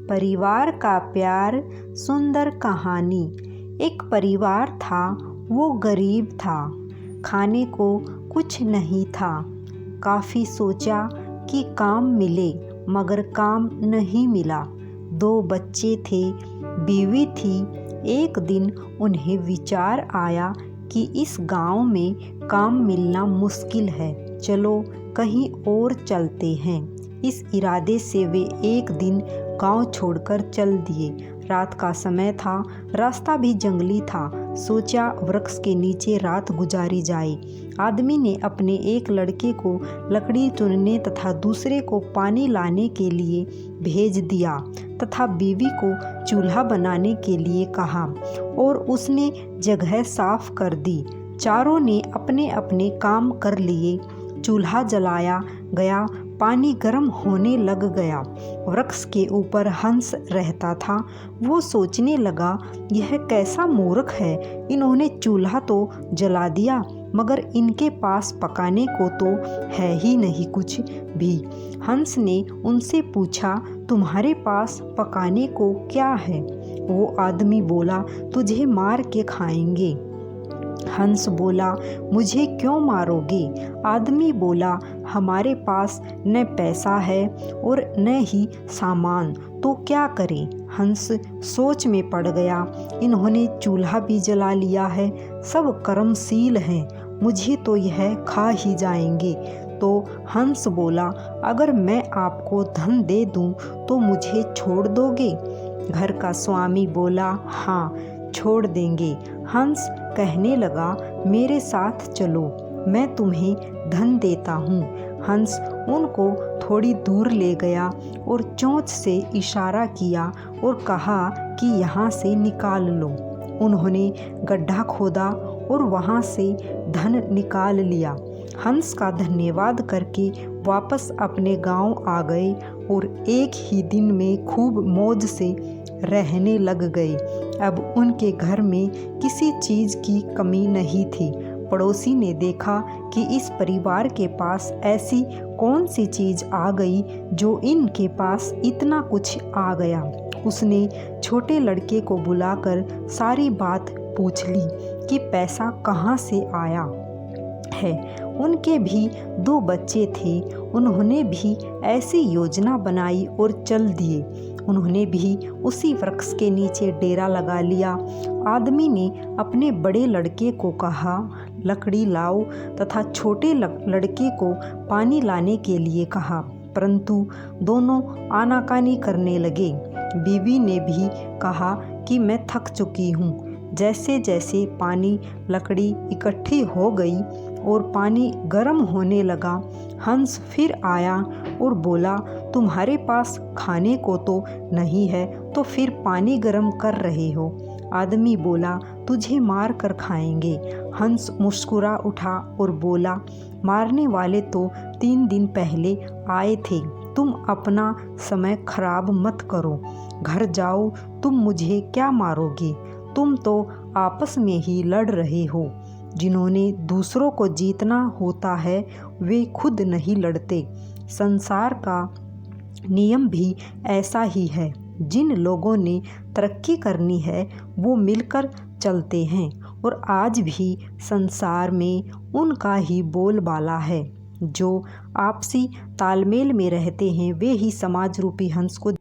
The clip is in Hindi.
परिवार का प्यार सुंदर कहानी। एक परिवार था, वो गरीब था, खाने को कुछ नहीं था। काफ़ी सोचा कि काम मिले, मगर काम नहीं मिला। 2 बच्चे थे, बीवी थी। एक दिन उन्हें विचार आया कि इस गांव में काम मिलना मुश्किल है, चलो कहीं और चलते हैं। इस इरादे से वे एक दिन गांव छोड़कर चल दिए। रात का समय था, रास्ता भी जंगली था। सोचा वृक्ष के नीचे रात गुजारी जाए। आदमी ने अपने एक लड़के को लकड़ी चुनने तथा दूसरे को पानी लाने के लिए भेज दिया तथा बीवी को चूल्हा बनाने के लिए कहा और उसने जगह साफ कर दी। चारों ने अपने अपने काम कर लिए। चूल्हा जलाया गया, पानी गर्म होने लग गया। वृक्ष के ऊपर हंस रहता था। वो सोचने लगा, यह कैसा मूर्ख है, इन्होंने चूल्हा तो जला दिया मगर इनके पास पकाने को तो है ही नहीं कुछ भी। हंस ने उनसे पूछा, तुम्हारे पास पकाने को क्या है? वो आदमी बोला, तुझे मार के खाएंगे। हंस बोला, मुझे क्यों मारोगे? आदमी बोला, हमारे पास न पैसा है और न ही सामान, तो क्या करें? हंस सोच में पड़ गया। इन्होंने चूल्हा भी जला लिया है, सब कर्मशील हैं, मुझे तो यह खा ही जाएंगे। तो हंस बोला, अगर मैं आपको धन दे दूं तो मुझे छोड़ दोगे? घर का स्वामी बोला, हाँ छोड़ देंगे। हंस कहने लगा, मेरे साथ चलो, मैं तुम्हें धन देता हूँ। हंस उनको थोड़ी दूर ले गया और चोंच से इशारा किया और कहा कि यहाँ से निकाल लो। उन्होंने गड्ढा खोदा और वहाँ से धन निकाल लिया। हंस का धन्यवाद करके वापस अपने गांव आ गए और एक ही दिन में खूब मौज से रहने लग गए। अब उनके घर में किसी चीज़ की कमी नहीं थी। पड़ोसी ने देखा कि इस परिवार के पास ऐसी कौन सी चीज़ आ गई जो इनके पास इतना कुछ आ गया। उसने छोटे लड़के को बुलाकर सारी बात पूछ ली कि पैसा कहाँ से आया है। उनके भी 2 बच्चे थे, उन्होंने भी ऐसी योजना बनाई और चल दिए। उन्होंने भी उसी वृक्ष के नीचे डेरा लगा लिया। आदमी ने अपने बड़े लड़के को कहा, लकड़ी लाओ तथा छोटे लड़के को पानी लाने के लिए कहा, परंतु दोनों आनाकानी करने लगे। बीवी ने भी कहा कि मैं थक चुकी हूँ। जैसे जैसे पानी लकड़ी इकट्ठी हो गई और पानी गर्म होने लगा, हंस फिर आया और बोला, तुम्हारे पास खाने को तो नहीं है, तो फिर पानी गर्म कर रहे हो? आदमी बोला, तुझे मार कर खाएंगे। हंस मुस्कुरा उठा और बोला, मारने वाले तो 3 दिन पहले आए थे, तुम अपना समय खराब मत करो। घर जाओ, तुम मुझे क्या मारोगे? तुम तो आपस में ही लड़ रहे हो। जिन्होंने दूसरों को जीतना होता है वे खुद नहीं लड़ते। संसार का नियम भी ऐसा ही है। जिन लोगों ने तरक्की करनी है वो मिलकर चलते हैं और आज भी संसार में उनका ही बोलबाला है। जो आपसी तालमेल में रहते हैं वे ही समाज रूपी हंस को